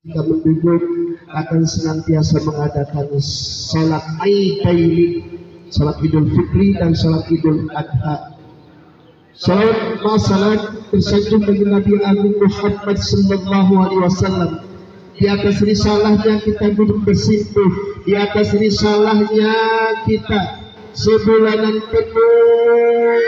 kami duduk akan senantiasa mengadakan salat Aidaini, salat Idul Fitri dan salat Idul Adha. Salat masalah tersanjung bagi Nabi Agung Muhammad sallallahu alaihi wasallam. Di atas risalahnya kita duduk bersimpuh, di atas risalahnya kita sebulanan penuh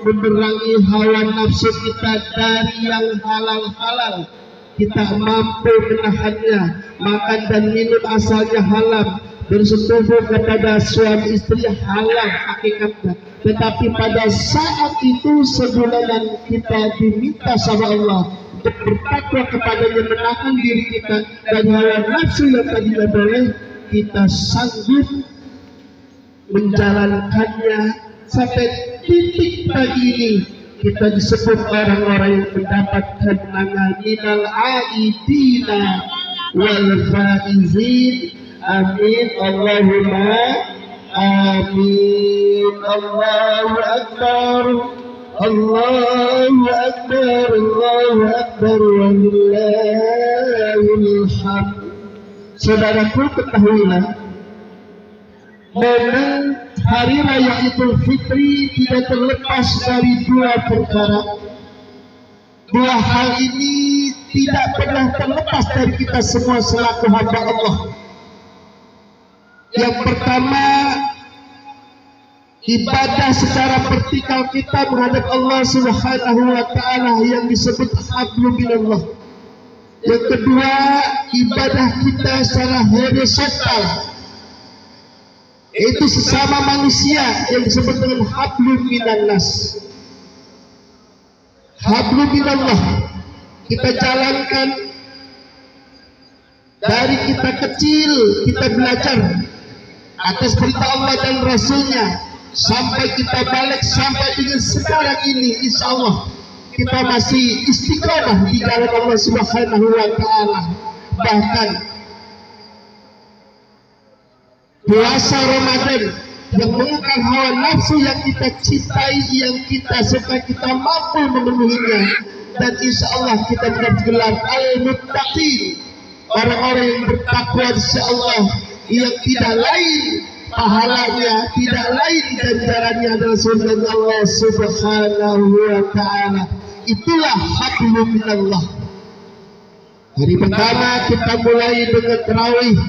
memerangi hawa nafsu kita dari yang halal-halal. Kita mampu menahannya, makan dan minum asalnya halal, bersetubuh kepada suami istri halal hakikatnya. Tetapi pada saat itu sebulanan kita diminta sama Allah untuk bertakwa kepadanya, menahan diri kita dan hawa nafsu yang tadinya boleh, kita sanggup menjalankannya sampai titik pagi ini. Kita disebut orang-orang yang mendapatkan nama minal aidina wal faizin. Amin Allahumma amin. Allahu akbar, Allahu akbar, Allahu akbar, walillahil hamd. Saudaraku, ketahuilah momen hari raya Idul Fitri tidak terlepas dari dua perkara. Dua hal ini tidak pernah terlepas dari kita semua selaku hamba Allah. Yang pertama, ibadah secara vertikal kita menghadap Allah Subhanahu wa taala yang disebut hablum minallah. Yang kedua, ibadah kita secara horizontal, yaitu sesama manusia yang disebut dengan hablum minannas. Hablum minallah kita jalankan dari kita kecil, kita belajar atas perintah Allah dan Rasulnya sampai kita balik sampai dengan sekarang ini. Insya Allah kita masih istiqomah di dalam Allah Subhanahu wa taala. Bahkan puasa Ramadan yang mengukang hawa nafsu yang kita cintai, yang kita suka, kita mampu memenuhinya, dan insya Allah kita bergelar al-muttaqin, orang-orang yang bertakwa insya Allah, yang tidak lain pahalanya, tidak lain ganjarannya adalah surga Allah Subhanahu wa taala. Itulah hablum minallah. Hari pertama kita mulai dengan tarawih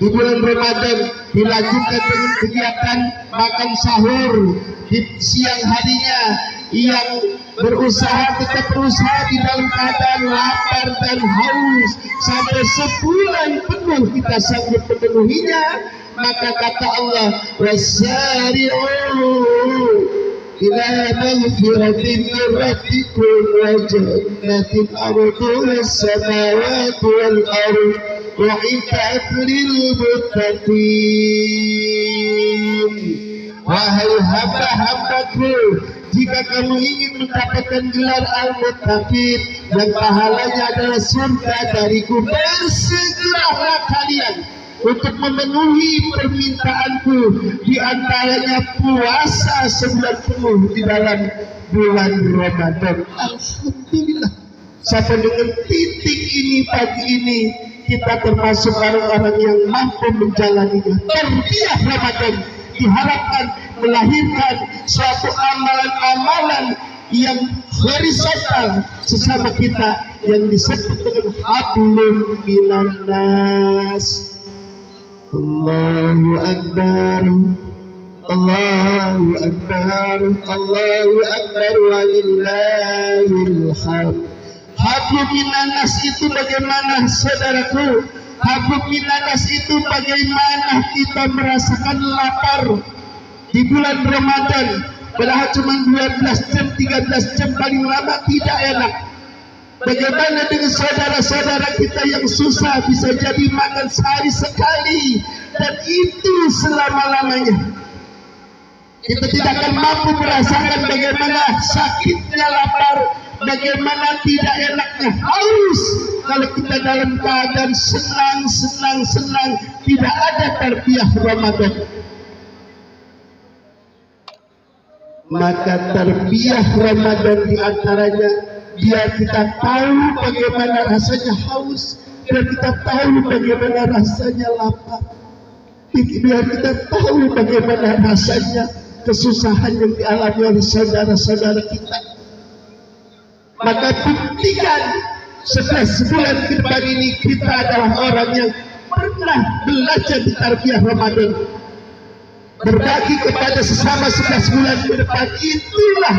di bulan Ramadan, dilanjutkan dengan kegiatan makan sahur di siang harinya, yang tetap berusaha di dalam keadaan lapar dan haus sampai sebulan penuh kita sanggup memenuhinya. Maka kata Allah, wasari'u ila maghfiratin min rabbikum wa jannatin arduha as-samawati wal ardh wa'iddat lil muttaqin. Wahai hamba-hambaku, jika kamu ingin mendapatkan gelar al-muttaqin dan pahalanya adalah surga dariku, bersegeralah kalian untuk memenuhi permintaanku, di antaranya puasa sebulan penuh di dalam bulan Ramadan. Alhamdulillah, sampai dengan titik ini pagi ini kita termasuk orang-orang yang mampu menjalaninya. Tarbiyah Ramadan diharapkan melahirkan suatu amalan-amalan yang horizontal sesama kita yang disebut dengan hablum minannas. Allahu Akbar, Allahu Akbar, Allahu Akbar, walillahil hamd. Hablum minannas itu bagaimana, saudaraku? Hablum minannas itu bagaimana kita merasakan lapar di bulan Ramadan, padahal cuma 12 jam, 13 jam paling lama, tidak enak. Bagaimana dengan saudara-saudara kita yang susah, bisa jadi makan sehari sekali, dan itu selama-lamanya. Kita tidak akan mampu merasakan bagaimana sakitnya lapar, bagaimana tidak enaknya haus kalau kita dalam keadaan senang, tidak ada tarbiyah Ramadan. Maka tarbiyah Ramadan diantaranya biar kita tahu bagaimana rasanya haus, biar kita tahu bagaimana rasanya lapar, biar kita tahu bagaimana rasanya kesusahan yang dialami oleh saudara-saudara kita. Maka buktikan setelah sebulan ke depan ini kita adalah orang yang pernah belajar di tarbiyah Ramadan, berbagi kepada sesama 11 bulan ke depan. Itulah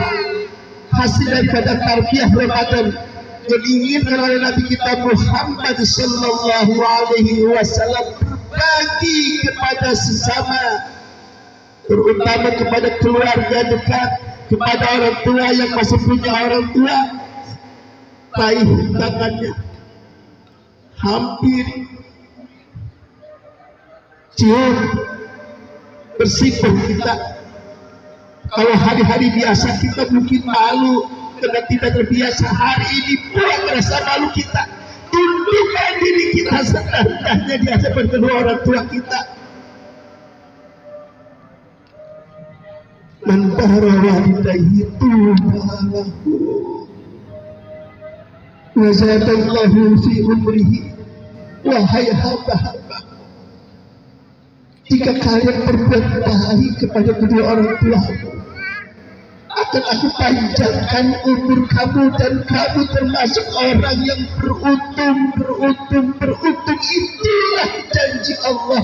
hasil daripada tarbiyah Ramadan yang diinginkan oleh Nabi kita Muhammad sallallahu alaihi wasallam, berbagi kepada sesama, terutama kepada keluarga dekat, kepada orang tua yang masih punya orang tua. Raih tangannya, hampir cium, bersihkan kita. Kalau hari-hari biasa kita mungkin malu karena tidak terbiasa, hari ini pula merasa malu kita. Tundukkan diri kita serendah-rendahnya di hadapan kedua orang tua kita. Man bara walidayhi tubalahu wa zadallahu fi umrihi. Wahai hamba-hamba, jika kalian berbuat baik kepada kedua orang tuamu, akan aku panjangkan umur kamu dan kamu termasuk orang yang beruntung. Itulah janji Allah.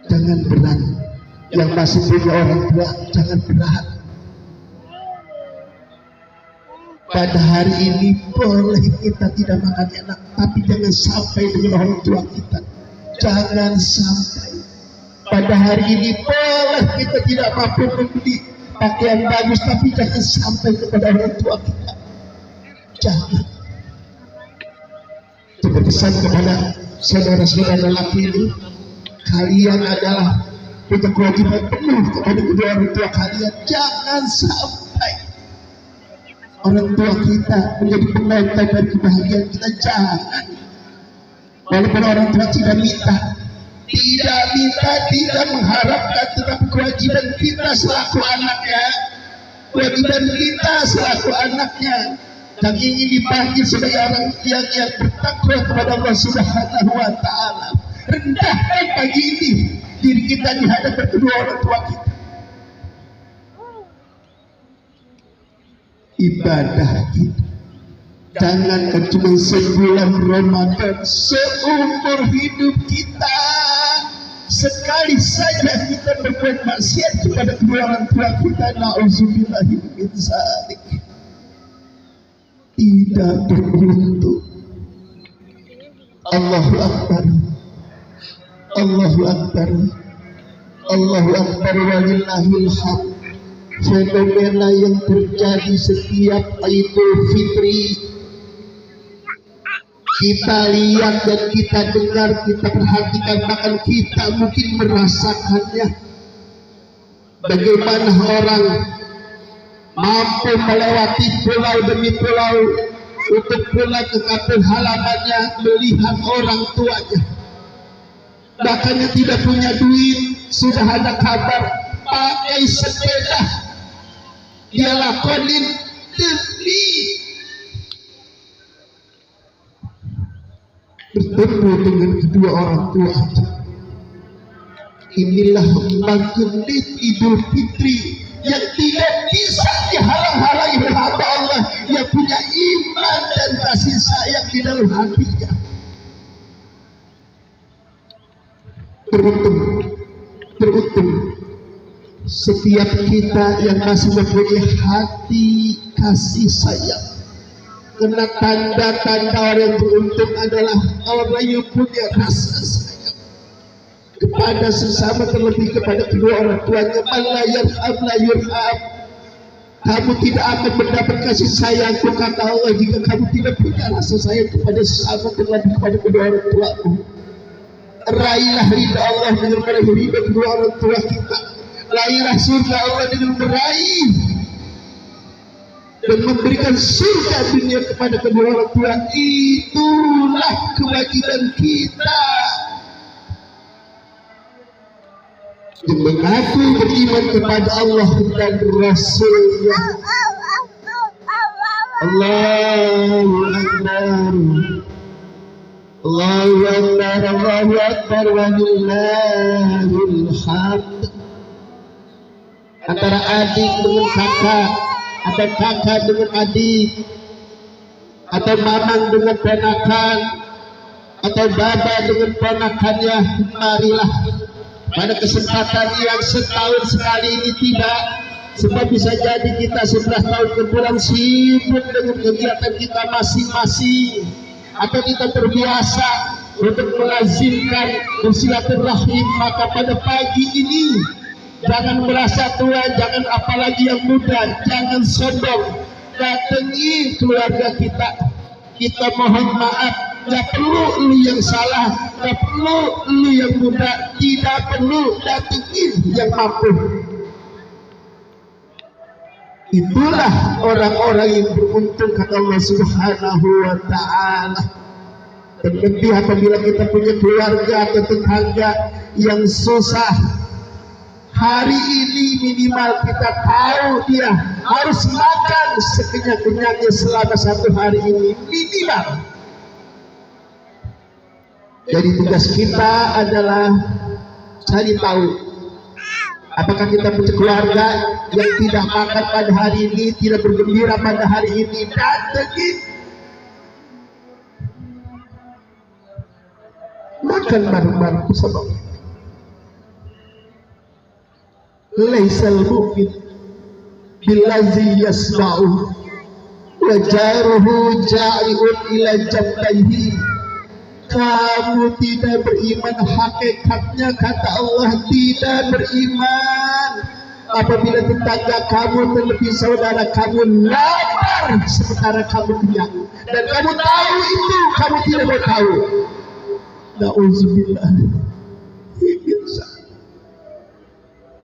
Jangan berat, yang masih punya orang tua jangan berat. Pada hari ini boleh kita tidak makan enak, tapi jangan sampai dengan orang tua kita. Jangan sampai. Pada hari ini boleh kita tidak mampu membeli pakaian bagus, tapi jangan sampai kepada orang tua kita. Jangan. Itu berpesan kepada saudara-saudara lelaki ini. Kalian adalah punya kewajiban penuh kepada kedua orang tua kalian. Jangan sampai orang tua kita menjadi penonton dari kebahagiaan kita. Jangan. Walaupun orang tua tidak minta, tidak mengharapkan, tetapi kewajiban kita selaku anaknya, yang ingin dipanggil sebagai orang yang bertakwa kepada Allah Subhanahu wa Ta'ala. Rendahkan pagi ini diri kita di hadapan kedua orang tua kita. Ibadah kita jangan cuma sebulan Ramadan, seumur hidup kita. Sekali saja kita berbuat maksiat kepada kedua orang tua kita, na'udzubillahi min dzalik, tidak beruntung. Allahu Akbar, Allahu Akbar, Allahu Akbar, walillahil hamd. Fenomena yang terjadi setiap Idul Fitri, kita lihat dan kita dengar, kita perhatikan, bahkan kita mungkin merasakannya. Bagaimana orang mampu melewati pulau demi pulau untuk pulang ke kampung halamannya, melihat orang tuanya. Bahkan yang tidak punya duit, sudah ada kabar, pakai sepeda dia lakonin demi bertemu dengan kedua orang tua. Inilah magnet Idul Fitri yang tidak bisa dihalang-halangi oleh hamba Allah yang punya iman dan kasih sayang di dalam hatinya. Beruntung setiap kita yang masih mempunyai hati kasih sayang. Karena tanda-tanda orang yang beruntung adalah orang yang punya rasa sayang kepada sesama, terlebih kepada kedua orang tuanya. Man la yarham la yurham. Kamu tidak akan mendapat kasih sayangku, kata Allah, jika kamu tidak punya rasa sayang kepada sesama, terlebih kepada kedua orang tuamu. Raihlah ridha Allah dengan meraih ridha kedua orang tua kita. Raihlah surga Allah dengan meraih dan memberikan surga dunia kepada kedua orang tua. Itulah kewajiban kita yang mengaku beriman kepada Allah dan Rasulnya. Allahu Akbar. Allahu Akbar, Allahu Akbar, walillahil hamd. Antara adik dengan kakak, atau kakak dengan adik, atau mamang dengan ponakan, atau baba dengan ponakannya, marilah pada kesempatan yang setahun sekali ini tiba, sebab bisa jadi kita 11 tahun kemudian sibuk dengan kegiatan kita masing-masing, atau kita terbiasa untuk melazimkan bersilaturahim. Maka pada pagi ini jangan merasa tua, jangan apalagi yang muda, jangan sombong, datangi keluarga kita. Kita mohon maaf, gak perlu lu yang salah, gak perlu lu yang muda, tidak perlu, datangi yang mampu. Itulah orang-orang yang beruntung kata Allah Subhanahu wa ta'ala. Terlebih apabila kita punya keluarga atau tetangga yang susah, hari ini minimal kita tahu dia harus makan sekenyang-kenyangnya selama 1 hari ini minimal. Jadi tugas kita adalah cari tahu apakah kita punya keluarga yang tidak makan pada hari ini, tidak bergembira pada hari ini, dan begitu makan bareng-bareng bersama. Laisal mu'min billazi yasma'u wa jaruhu ja'iun ila jambayhi. Kamu tidak beriman, hakikatnya kata Allah tidak beriman apabila tetangga kamu terlebih saudara kamu lapar sementara kamu kenyang, dan kamu tahu itu, kamu tidak mau tahu. Na'udzubillah.